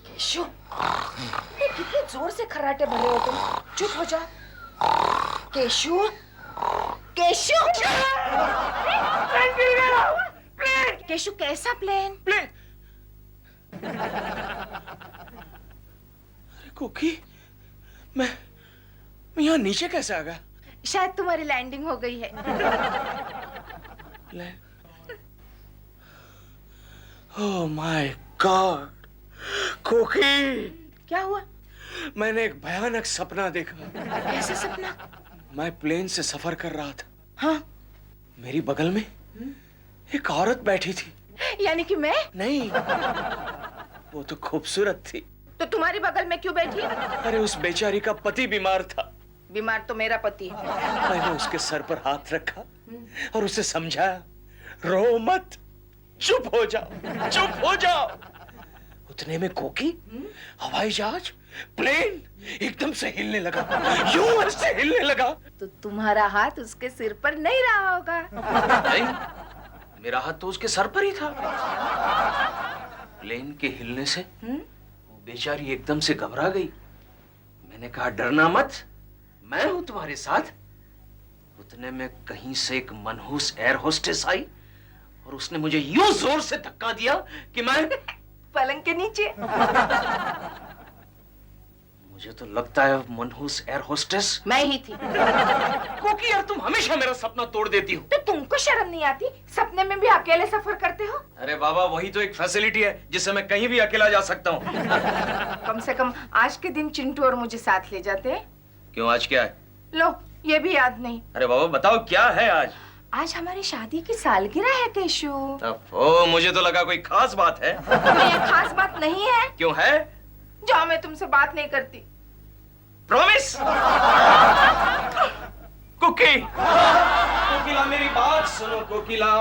Cashew, ये कितने जोर से खर्राटे भरे हो तुम। चुप हो जा। केशु, केशु, केशु कैसा प्लेन? प्लेन? अरे कोकी, मैं यहाँ नीचे कैसे आ गया? शायद तुम्हारी लैंडिंग हो गई है। ओह माय गॉड, कोकी, क्या हुआ? मैंने एक भयानक सपना देखा। कैसा सपना? मैं प्लेन से सफर कर रहा था। हाँ? मेरी बगल में एक औरत बैठी थी। यानी कि मैं? नहीं, वो तो खूबसूरत थी। तो तुम्हारी बगल में क्यों बैठी? अरे उस बेचारी का पति बीमार था। बीमार तो मेरा पति है। मैंने उसके सर पर हाथ रखा और उसे समझाया, रो मत, चुप हो जाओ, चुप हो जाओ। उतने में कोकी, हवाई जहाज, प्लेन एकदम से हिलने लगा, यूं ऐसे हिलने लगा। तो तुम्हारा हाथ उसके सिर पर नहीं रहा होगा। नहीं, मेरा हाथ तो उसके सर पर ही था। प्लेन के हिलने से वो बेचारी एकदम से घबरा गई। मैंने कहा, डरना मत, मैं हूं तुम्हारे साथ। उतने में कहीं से एक मनहूस एयर होस्टेस आई और उसने मुझे यूं जोर से धक्का दिया कि मैं पलंग के नीचे। मुझे तो लगता है मनहूस एयर होस्टेस मैं ही थी। कोकी यार, तुम हमेशा मेरा सपना तोड़ देती हो। तो तुमको शर्म नहीं आती? सपने में भी अकेले सफर करते हो? अरे बाबा, वही तो एक फैसिलिटी है जिससे मैं कहीं भी अकेला जा सकता हूँ। कम से कम आज के दिन चिंटू और मुझे साथ ले जाते हैं। क्यों, आज क्या है? लो, ये भी याद नहीं। अरे बाबा बताओ, क्या है आज? आज हमारी शादी की सालगिरह है केशु। ओ, मुझे तो लगा कोई खास बात है। ये खास बात नहीं है। क्यों है? जाओ, मैं तुमसे बात नहीं करती। प्रॉमिस? कुकी, कोकिला मेरी बात सुनो कोकिला।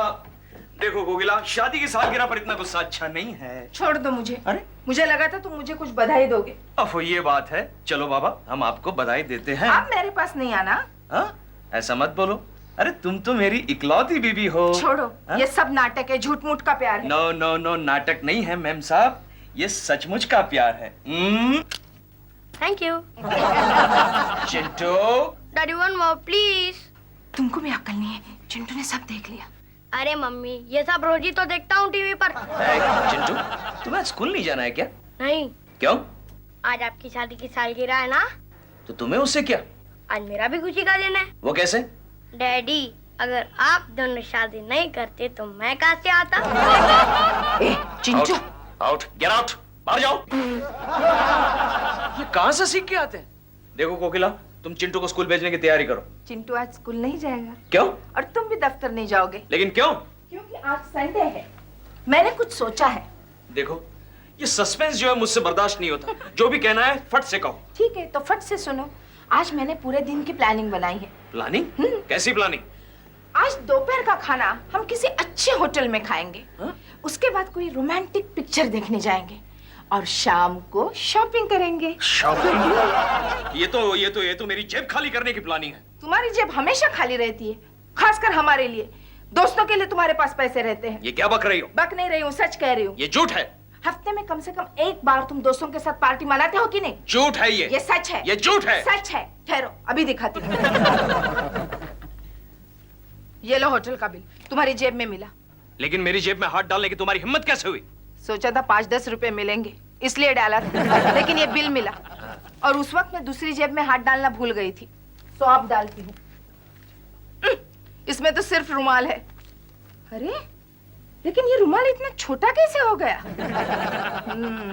देखो कोकिला, शादी की सालगिरह पर इतना गुस्सा अच्छा नहीं है। छोड़ दो मुझे। अरे, मुझे लगा था तुम मुझे कुछ बधाई दोगे। अब ये बात है। चलो बाबा, हम आपको बधाई देते हैं। आप मेरे पास नहीं आना। हाँ? ऐसा मत बोलो। अरे तुम तो मेरी इकलौती बीबी हो। छोड़ो, हा? ये सब नाटक है, झूठ मूठ का प्यार है। नो नो नो, नाटक नहीं है मैम साहब, ये सचमुच का प्यार है। Thank you. Chintu, daddy one more please. तुमको भी अक्ल नहीं है, चिंटू ने सब देख लिया। अरे मम्मी, ये सब रोज ही तो देखता हूँ टीवी पर। चिंटू, तुम्हें स्कूल नहीं जाना है क्या? नहीं। क्यों? आज आपकी शादी की सालगिरह है ना? तो तुम्हें उससे क्या? आज मेरा भी खुशी का दिन है। वो कैसे? डैडी, अगर आप दोनों शादी नहीं करते तो मैं कहाँ से आता? ए, चिंटू, आउट, गेट आउट, बाहर जाओ। ये कहाँ से सीख के आते हैं? देखो कोकिला, तुम चिंटू को स्कूल भेजने की तैयारी करो। चिंटू आज स्कूल नहीं जाएगा। क्यों? और तुम भी दफ्तर नहीं जाओगे। लेकिन क्यों? क्योंकि आज संडे है। मैंने कुछ सोचा है। देखो, ये सस्पेंस जो है मुझसे बर्दाश्त नहीं होता। जो भी कहना है फट से कहो। ठीक है, तो फट से सुनो। आज मैंने पूरे दिन की प्लानिंग बनाई है। प्लानिंग? कैसी प्लानिंग? आज दोपहर का खाना हम किसी अच्छे होटल में खाएंगे। उसके बाद कोई रोमांटिक पिक्चर देखने जाएंगे और शाम को शॉपिंग करेंगे। शॉपिंग? ये तो मेरी जेब खाली करने की प्लानिंग है। तुम्हारी जेब हमेशा खाली रहती है, खासकर हमारे लिए। दोस्तों के लिए तुम्हारे पास पैसे रहते हैं। ये क्या बक रही हो? बक नहीं रही हूँ, सच कह रही हूँ। ये झूठ है। हफ्ते में कम से कम एक बार तुम दोस्तों के साथ पार्टी मनाते हो कि नहीं? झूठ है ये। ये सच है। ये झूठ है। सच है। ठहरो, अभी दिखाती हूँ। ये लो होटल का बिल, तुम्हारी जेब में मिला। लेकिन मेरी जेब में हाथ डालने की तुम्हारी हिम्मत कैसे हुई? सोचा था 5-10 रुपए मिलेंगे, इसलिए डाला था। लेकिन ये बिल मिला और उस वक्त मैं दूसरी जेब में हाथ डालना भूल गई थी, तो अब डालती हूँ। इसमें तो सिर्फ रुमाल है। अरे, लेकिन ये रुमाल इतना छोटा कैसे हो गया?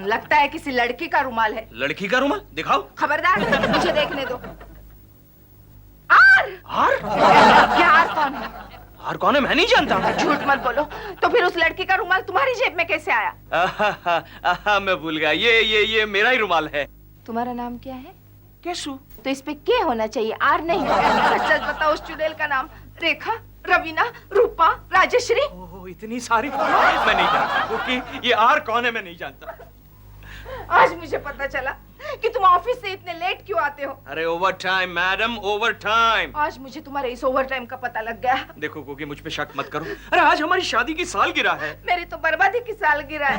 लगता है किसी लड़की का रुमाल है। लड़की का रुमाल? दिखाओ। खबरदार, मुझे देखने दो। आर! हार? क्या हार कौन है? हार कौन है? मैं नहीं जानता। झूठ मत बोलो। तो फिर उस लड़की का रुमाल तुम्हारी जेब में कैसे आया? मैं भूल गया। ये मेरा ही रुमाल है। तुम्हारा नाम क्या है? केशु। तो इस पे के होना चाहिए, आर नहीं। सच सच बताओ, उस चुड़ैल का नाम रेखा, रवीना, रूपा, राजश्री। ओह, इतनी सारी। मैं नहीं जानता क्योंकि ये आर कौन है मैं नहीं जानता। आज मुझे पता चला कि तुम ऑफिस से इतने लेट क्यों आते हो? अरे over time madam, over time. आज मुझे तुम्हारे इस ओवर टाइम का पता लग गया। देखो कोकी, मुझ पे शक मत करो। अरे आज हमारी शादी की सालगिरह है। मेरी तो बर्बादी की सालगिरह है।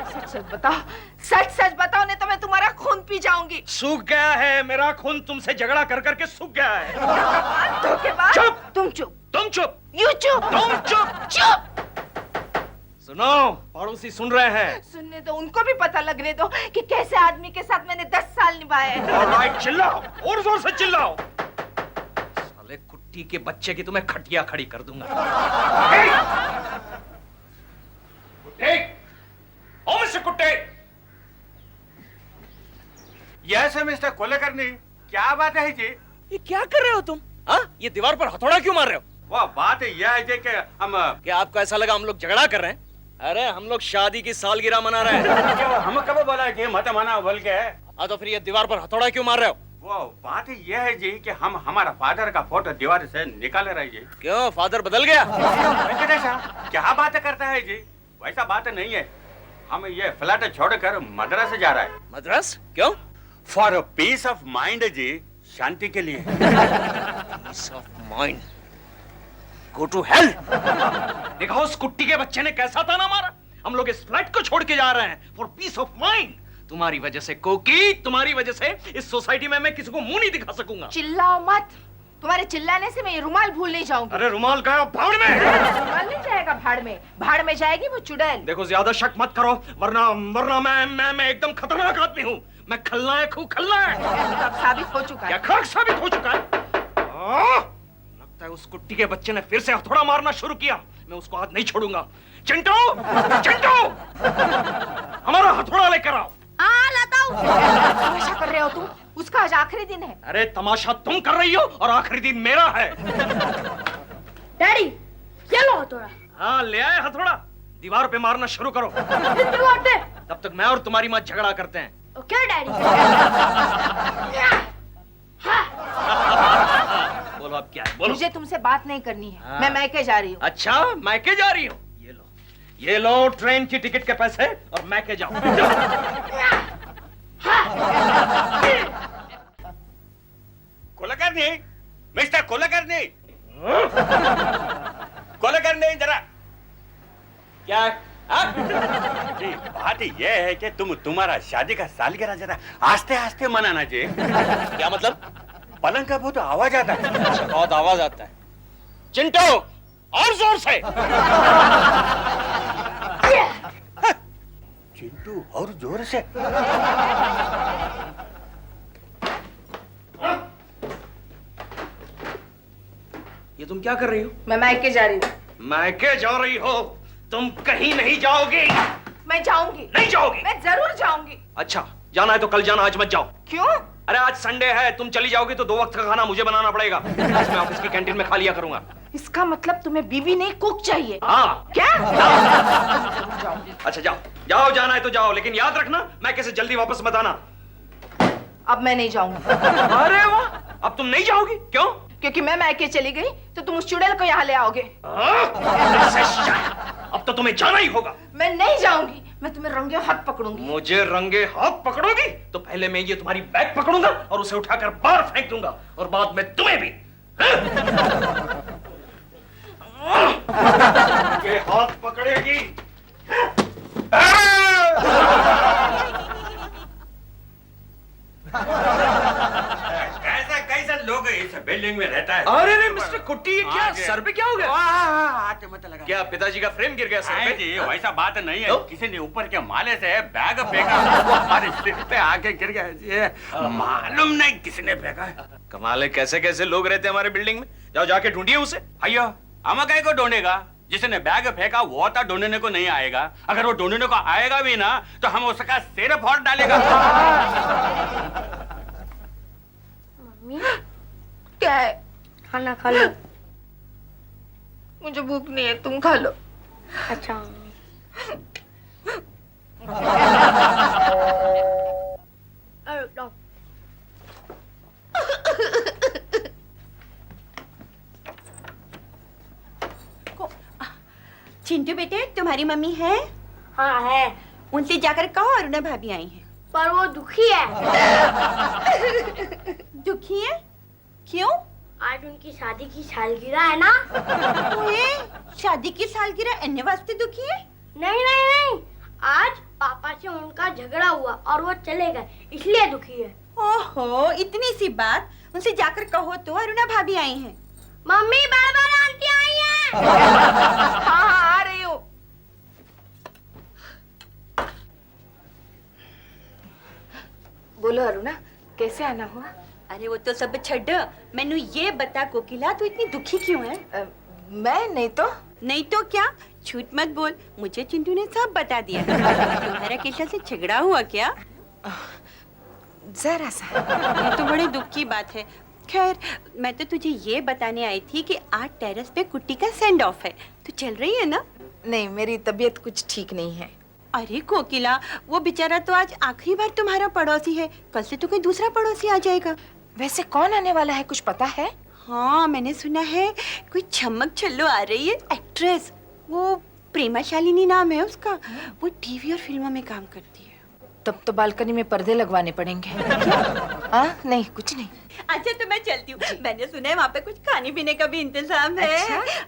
सच सच बताओ, सच सच बताओ, नहीं तो मैं तुम्हारा खून पी जाऊंगी। सूख गया है मेरा खून, तुमसे झगड़ा कर करके सूख गया है। धोखेबाज। चुप। तुम चुप। तुम चुप। यू चुप। तुम चुप। चुप। सुनो, पड़ोसी सुन रहे हैं। सुनने दो, उनको भी पता लगने दो कि कैसे आदमी के साथ मैंने 10 साल निभाए हैं। ऑलराइट, चिल्लाओ, और जोर से चिल्लाओ। साले कुट्टी के बच्चे की तुम्हें खटिया खड़ी कर दूंगा। कुट्टे, ओ मिस्टर कुट्टे। यस मिस्टर कुलकर्णी, क्या बात है जी? ये क्या कर रहे हो तुम? हाँ, ये दीवार पर हथौड़ा क्यों मार रहे हो? वो बात यह है जी कि हम क्या आपको ऐसा लगा हम लोग झगड़ा कर रहे हैं? अरे हम लोग शादी की सालगिरह मना रहे हैं। हम कब बोला कि मत मना बोल के? हाँ तो फिर ये दीवार पर हथौड़ा क्यों मार रहे हो? वो बात यह है जी कि हम हमारा फादर का फोटो दीवार से निकाल रहे जी। क्यों, फादर बदल गया? वेंकटेशा, क्या बात करता है जी? वैसा बात नहीं है। हम ये फ्लैट छोड़कर मद्रास जा रहा है। मद्रास? क्यों? फॉर पीस ऑफ माइंड जी, शांति के लिए। Peace of mind. Go to hell. देखो उस कुट्टी के बच्चे ने कैसा ताना मारा। हम लोग इस फ्लैट को छोड़ के जा रहे हैं फॉर पीस ऑफ माइंड। तुम्हारी वजह से कोकी, तुम्हारी वजह से इस सोसाइटी में मैं किसी को मुंह नहीं दिखा सकूंगा। चिल्लाओ मत, तुम्हारे चिल्लाने से मैं ये रुमाल भूल नहीं जाऊंगी। अरे रुमाल का भाड़ में। रुमाल नहीं जाएगा भाड़ में, भाड़ में जाएगी वो चुड़ैल। देखो ज्यादा शक मत करो, वरना मैं एकदम खतरनाक आदमी हूँ। मैं खलनायक हूँ, खलनायक। अब साबित हो चुका क्या है। खाक साबित हो चुका है? लगता है उस कुट्टी के बच्चे ने फिर से हथौड़ा मारना शुरू किया। मैं उसको हाथ नहीं छोड़ूंगा। चिंटू, चिंटू, हमारा हथौड़ा लेकर आओ। लाता हूँ। तमाशा कर रहे हो तुम? उसका आज आखिरी दिन है। अरे तमाशा तुम कर रही हो और आखिरी दिन मेरा है। डैडी, ये लो हथौड़ा। हाँ ले आए हथौड़ा, दीवार पे मारना शुरू करो। तब तक मैं और तुम्हारी माँ झगड़ा करते हैं। Okay daddy. बोलो अब क्या है, बोलो। मुझे तुमसे बात नहीं करनी है। हाँ। मैं मैके जा रही हूँ। अच्छा, मैके जा रही हूँ? ये लो ट्रेन की टिकट के पैसे और मैके जाओ। कुलकर्णी, मिस्टर कुलकर्णी, कुलकर्णी जरा। क्या है? जी बात यह है कि तुम्हारा शादी का सालगिरह जरा आस्ते आस्ते मनाना जी। क्या मतलब? पलंग का बहुत आवाज आता है। बहुत आवाज आता है। चिंटू, और जोर से। चिंटू, और जोर से। ये तुम क्या कर रही हो? मैं मैके जा रही हूँ। मैके जा रही हो? तुम कहीं नहीं जाओगी। मैं जाऊंगी। नहीं जाओगी? मैं जरूर जाऊंगी। अच्छा, जाना है तो कल जाना, आज मत जाओ। क्यों? अरे आज संडे है, तुम चली जाओगी तो 2 वक्त का खाना मुझे बनाना पड़ेगा। आज मैं ऑफिस की कैंटीन में खा लिया करूंगा। इसका मतलब तुम्हें बीवी नहीं कुक चाहिए? हाँ। क्या? जरूर जाऊंगी। अच्छा जाओ, जाओ, जाना है तो जाओ, लेकिन याद रखना मैं कैसे जल्दी वापस मत आना। अब मैं नहीं जाऊंगी। अरे वाह, अब तुम नहीं जाओगी? क्यों? क्योंकि मैं मैके चली गई तो तुम उस चुड़ैल को यहाँ ले आओगे। अब तो तुम्हें जाना ही होगा। मैं नहीं जाऊंगी, मैं तुम्हें रंगे हाथ पकड़ूंगी। मुझे रंगे हाथ पकड़ोगे तो पहले मैं ये तुम्हारी बैग पकड़ूंगा और उसे उठाकर बाहर फेंक दूंगा, और बाद में तुम्हें भी। ये हाथ पकड़ेगी। कैसा कैसा लोग इस बिल्डिंग में रहता है? अरे रे मिस्टर कुट्टी, ये क्या सर पे क्या हो गया? हाथ मत लगा। क्या पिताजी का फ्रेम गिर गया सर नहीं पे? जी, वैसा बात नहीं है। तो? किसी ने ऊपर के माले से बैग फेंका, वो हमारे सिर पे आके गिर गया जी। मालूम नहीं किसने फेंका है। कमाल है, कैसे कैसे लोग रहते हैं हमारे बिल्डिंग में। जाओ जाके ढूंढिए उसे। अयो, हम कहीं को ढूंढेगा? जिसने बैग फेंका वो तो ढूंढने को नहीं आएगा। अगर वो ढूंढने को आएगा भी ना तो हम उसका सिर फोड़ डालेगा। मम्मी, क्या है? खाना खा लो। मुझे भूख नहीं है, तुम खा लो। अच्छा मम्मी। अरे लो। चिंटू बेटे, तुम्हारी मम्मी है? हाँ है। उनसे जाकर कहो अरुणा भाभी आई हैं। पर वो दुखी है। दुखी है? क्यों? आज उनकी शादी की सालगिरह है ना। ओए, शादी की सालगिरह इन्ने वास्ते दुखी है? नहीं नहीं नहीं, आज पापा से उनका झगड़ा हुआ और वो चले गए, इसलिए दुखी है। ओहो, इतनी सी बात, उनसे जाकर कहो तो अरुणा भाभी आई हैं। मम्मी, बड़बड़ आंटी आई है। हाँ हाँ आ रही हूँ। बोलो अरुणा, कैसे आना हुआ? अरे वो तो सब छड़, मैनू ये बता कोकिला, तू इतनी दुखी क्यों है? मैं नहीं तो। नहीं तो क्या? झूठ मत बोल, मुझे चिंटू ने सब बता दिया। तुम्हारा केशव से झगड़ा हुआ क्या? जरा सा। ये तो बड़े दुख की बात है। खैर, मैं तो तुझे ये बताने आई थी कि आज टेरेस पे कुट्टी का सेंड ऑफ है। तू चल रही है ना? नहीं, मेरी तबीयत कुछ ठीक नहीं है। अरे कोकिला, वो बेचारा तो आज आखिरी बार तुम्हारा पड़ोसी है, कल से तो कोई दूसरा पड़ोसी आ जाएगा। वैसे कौन आने वाला है, कुछ पता है? हाँ, मैंने सुना है कोई छमक छल्लो आ रही है, एक्ट्रेस। वो प्रेमा शालिनी नाम है उसका। वो टीवी और फिल्मों में काम करती है। तब तो बालकनी में पर्दे लगवाने पड़ेंगे। हाँ, नहीं कुछ नहीं। अच्छा, तो मैं चलती हूँ। मैंने सुना है वहाँ पे कुछ खाने पीने का भी इंतजाम है। अच्छा?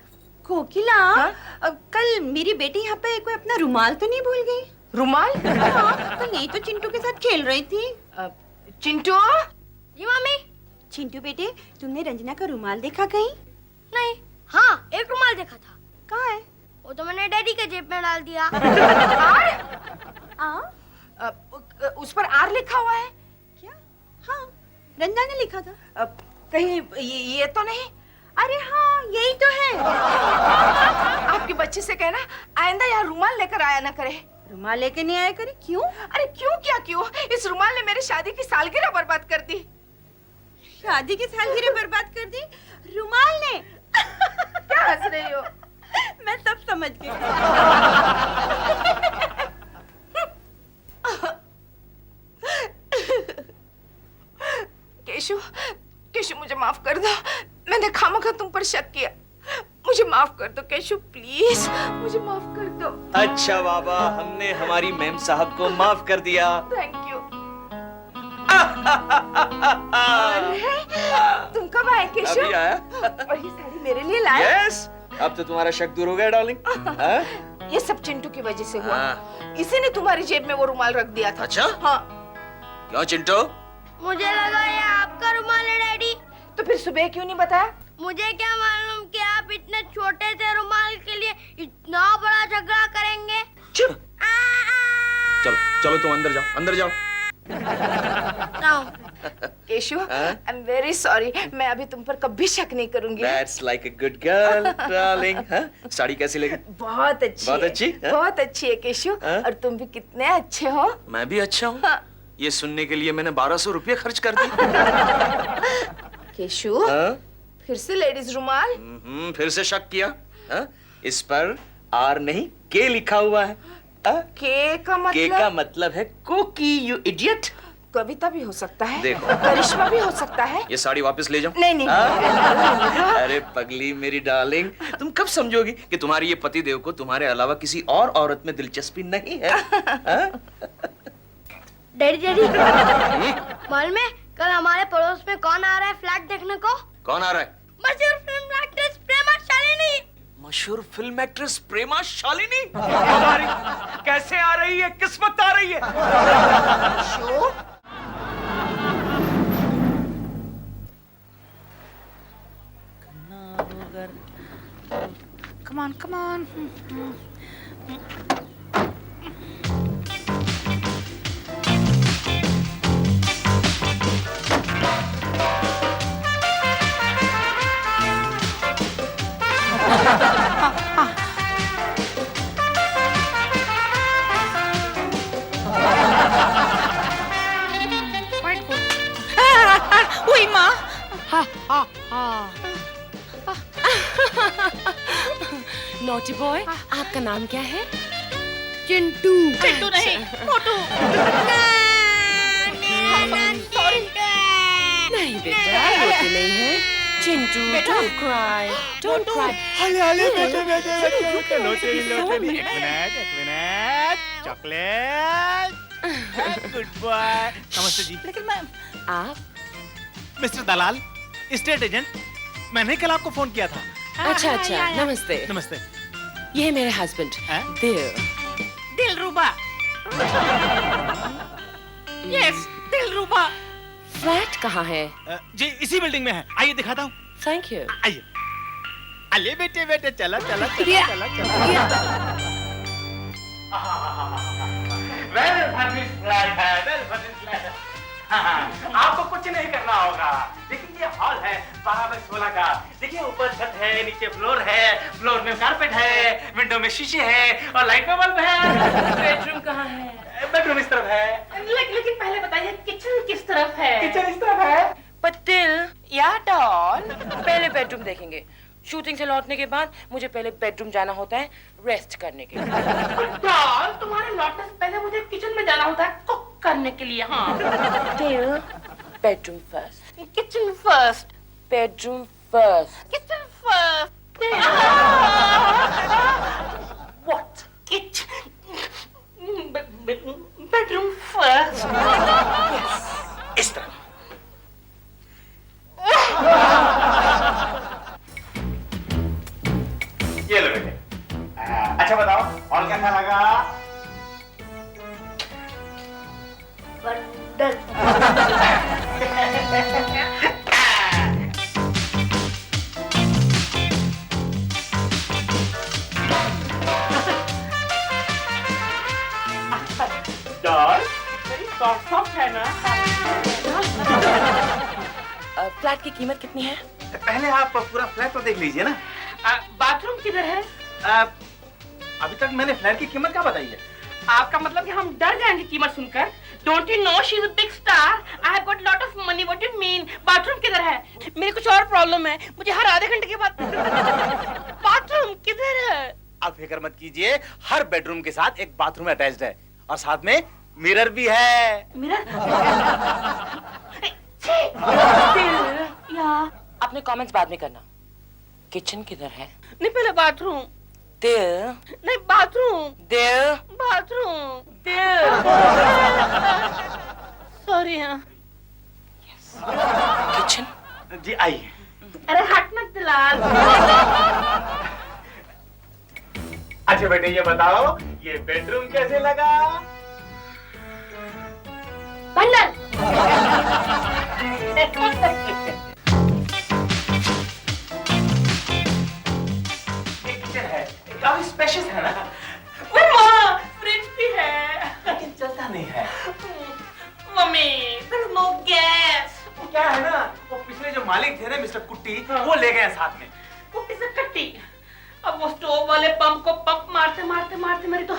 कोकिला, हाँ? कल मेरी बेटी यहाँ पे कोई अपना रुमाल तो नहीं भूल गई? रुमाल? हाँ, कल यही तो चिंटू के साथ खेल रही थी। चिंटू? जी मम्मी। चिंटू बेटे, तुमने रंजना का रुमाल देखा कहीं? नहीं, हाँ एक रुमाल देखा था। कहाँ है? वो तो मैंने डैडी के जेब में डाल दिया। उस पर आर लिखा हुआ है। क्या? हाँ, रंजना ने लिखा था। कहीं ये तो नहीं? अरे हाँ, यही तो है। आपके बच्चे से कहना आइंदा यहाँ रुमाल लेकर आया ना करे। रुमाल लेके नहीं आया करे? क्यों? अरे क्यों क्या क्यों? इस रुमाल ने मेरी शादी की सालगिरह बर्बाद कर दी। शादी की सालगिरह बर्बाद कर दी रुमाल ने? क्या हंस रही हो? मैं सब समझ गई। केशु, केशु मुझे माफ कर दो। मैंने खामखा तुम पर शक किया। मुझे माफ कर दो केशु, प्लीज मुझे माफ कर दो। अच्छा बाबा, हमने हमारी मैम साहब को माफ कर दिया। Thank you. अरे, तुम कब आए केशु? अभी आया। और ये साड़ी मेरे लिए लाए? यस, अब तो तुम्हारा शक दूर हो गया डार्लिंग। ये सब चिंटू की वजह से हुआ। हाँ। इसी ने तुम्हारी जेब में वो रुमाल रख दिया था। अच्छा? हाँ। क्यों चिंटू? मुझे लगा ये आपका रुमाल है डैडी। तो फिर सुबह क्यों नहीं बताया? मुझे क्या मालूम कि आप इतने छोटे से रुमाल के लिए इतना बड़ा झगड़ा करेंगे। चलो चलो तुम अंदर जाओ, अंदर जाओ। Keshu, I am very sorry. मैं अभी तुम पर कभी शक नहीं करूंगी। That's like a good girl, darling. हाँ? साड़ी कैसी लगी? बहुत अच्छी बहुत है। अच्छी? हाँ? बहुत अच्छी है केशु। हाँ? और तुम भी कितने अच्छे हो। मैं भी अच्छा हूँ। हाँ। ये सुनने के लिए मैंने 1200 रुपये खर्च कर दिए। केशु, हाँ? फिर से लेडीज रुमाल? फिर से शक किया? हाँ? इस पर आर नहीं के लिखा हुआ है। हाँ? के का मतलब? के का मतलब है कोकी, यू इडियट। कविता भी हो सकता है। देखो। करिश्मा भी हो सकता है। ये साड़ी वापस ले जाओ। नहीं नहीं। हाँ? अरे पगली मेरी डार्लिंग, तुम कब समझोगी कि तुम्हारे ये पति देव को तुम्हारे अलावा किसी और औरत में दिलचस्पी नहीं है? हाँ? डैडी डैडी, मालूम है कल हमारे पड़ोस में कौन आ रहा है फ्लैट देखने को? कौन आ रहा है? मशहूर फिल्म एक्ट्रेस प्रेमा शालिनी। मशहूर फिल्म एक्ट्रेस प्रेमा शालिनी? हमारी कैसे आ रही है? किस्मत आ रही है। Come on, come on. Uy, ma! Naughty boy, आपका नाम क्या है? चिंटू। चिंटू नहीं, मोटू। नहीं बेटा, रोते नहीं है। Chintu, don't cry, don't cry. एक मिनट चॉकलेट गुड बॉय। नमस्ते जी। लेकिन मैं आप मिस्टर दलाल, स्टेट एजेंट, मैंने कल आपको फोन किया था। अच्छा अच्छा नमस्ते नमस्ते। ये है मेरे हस्बैंड हैं? दिल दिलरुबा। यस, दिलरुबा। फ्लैट कहाँ है जी इसी बिल्डिंग में है, आइए दिखाता हूँ। थैंक यू आइए। अले बेटे बेटे चला चला चला चला चला। वेल फर्निश्ड फ्लैट है, वेल फर्निश्ड फ्लैट है। आपको कुछ नहीं करना होगा। देखिए ये हॉल है 12x16 का। देखिए ऊपर छत है, नीचे फ्लोर है, फ्लोर में कारपेट है, विंडो में शीशे है और लाइट में बल्ब है। बेडरूम कहाँ है बेडरूम इस तरफ है। लेकिन पहले बताइए किचन किस तरफ है? किचन इस तरफ है। पर दिल या डॉल पहले बेडरूम देखेंगे। शूटिंग से लौटने के बाद मुझे पहले बेडरूम जाना होता है रेस्ट करने के लिए। डॉल, तुम्हारे लौटने से पहले मुझे किचन में जाना होता है कुक करने के लिए। हाँ, दिल bedroom first kitchen first, bedroom first kitchen first. What? Kitchen bedroom first. इस तरफ। ये लो बेटे। अच्छा बताओ और कैसा लगा? बंडल। डॉल, मेरी सॉफ्ट है ना? फ्लैट की कीमत कितनी है पहले आप पूरा फ्लैट तो देख लीजिए ना। बाथरूम किधर है? अभी तक मैंने फ्लैट की कीमत क्या बताई है? आपका मतलब कि हम डर जाएंगे कीमत सुनकर? Don't you know she's a big star? I have got lot of money. What do you mean? Bathroom किधर है? मेरी कुछ और प्रॉब्लम है। मुझे हर आधे घंटे के बाद बाथरूम किधर है? आप फिक्र मत कीजिए, हर बेडरूम के साथ एक बाथरूम अटैच्ड है और साथ में मिरर भी है। मिरर? या अपने कमेंट्स बाद में करना। किचन किधर है नहीं, पहले बाथरूम। दिल नहीं, बाथरूम। दिल बाथरूम। दिल सॉरी। हाँ, किचन जी आइए। अरे हट मत दिलाल। अच्छा बेटे ये बताओ ये बेडरूम कैसे लगा? बंडल। ये किचन है, काफी स्पेशियस है ना, माँ, फ्रिज भी है लेकिन चलता नहीं है। Mummy, there's no gas। वो क्या है ना, वो पिछले जो मालिक थे ना मिस्टर कुट्टी, वो ले गए साथ में। कुट्टी से कट्टी। अब वो स्टोव वाले पंप को पंप मारते मारते मारते मेरी तो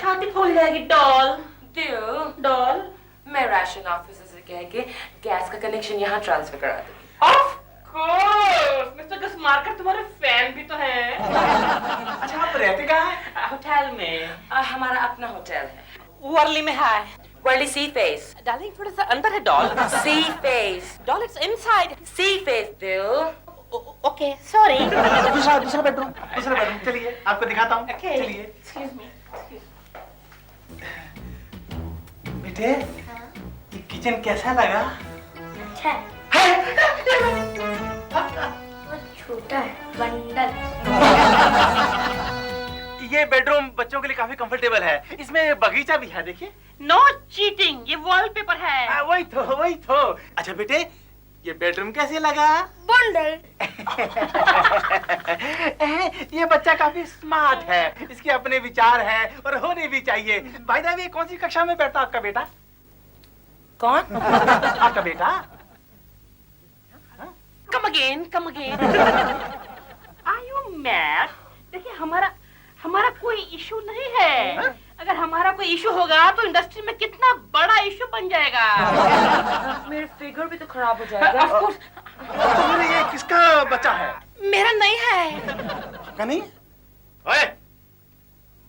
छाती फूल जाएगी। डॉल, दिल डॉल। मैं राशन ऑफिसर से कह के गैस का कनेक्शन यहाँ ट्रांसफर करा दूंगी। Of course, mister Gus Marker तुम्हारे फैन भी तो है। अच्छा आप रहते कहाँ हैं? होटल में। हमारा अपना होटल है वर्ली में है। वर्ली सी फेस डार्लिंग थोड़ा सा अंदर है। Doll, see face doll it's inside. See face दिल ओके, सॉरी। दूसरा बेडरूम चलिए आपको दिखाता हूँ। Okay. चलिए एक्सक्यूज मी। बेटे ये किचन कैसा लगा? अच्छा बहुत छोटा है। बंडल। ये बेडरूम बच्चों के लिए काफी कंफर्टेबल है, इसमें बगीचा भी है देखिए। नो चीटिंग, ये वॉलपेपर है। वही तो। अच्छा बेटे ये बेडरूम कैसे लगा? बंडल। ये बच्चा काफी स्मार्ट है, इसके अपने विचार हैं और होने भी चाहिए। भाई साहब ये कौन सी कक्षा में बैठता आपका बेटा? कौन आपका बेटा? Come again, come again. Are you mad? देखिए हमारा कोई इशू नहीं है। अगर हमारा कोई इशू होगा तो इंडस्ट्री में कितना बड़ा इशू बन जाएगा। मेरे फिगर भी तो खराब हो जाएगा। Of course, तो मेरे ये किसका बच्चा है? मेरा नहीं है। आपका नहीं? ओए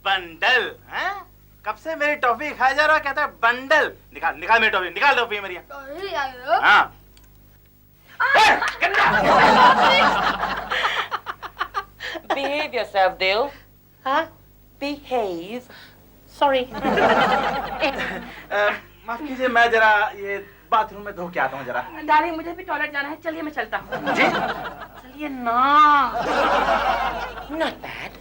बंडल, हैं? कब से मेरी टॉफी खाया जा रहा है, कहता है बंडल। निकाल मेरी टॉफी, निकाल टॉफी मेरी। हाँ। Behave yourself, दिल। हाँ? behave. सॉरी माफ कीजिए, मैं जरा ये बाथरूम में धो के आता हूँ जरा। डार्लिंग मुझे भी टॉयलेट जाना है, चलिए मैं चलता हूँ। जी चलिए ना। Not bad.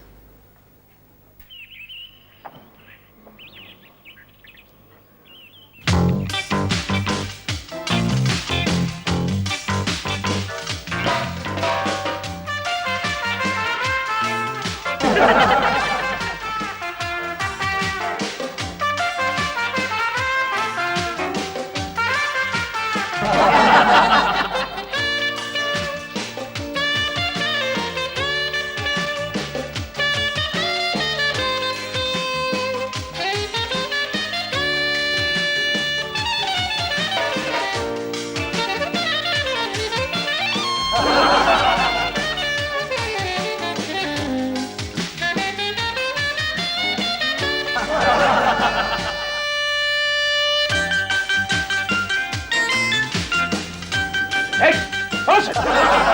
Hey, close it!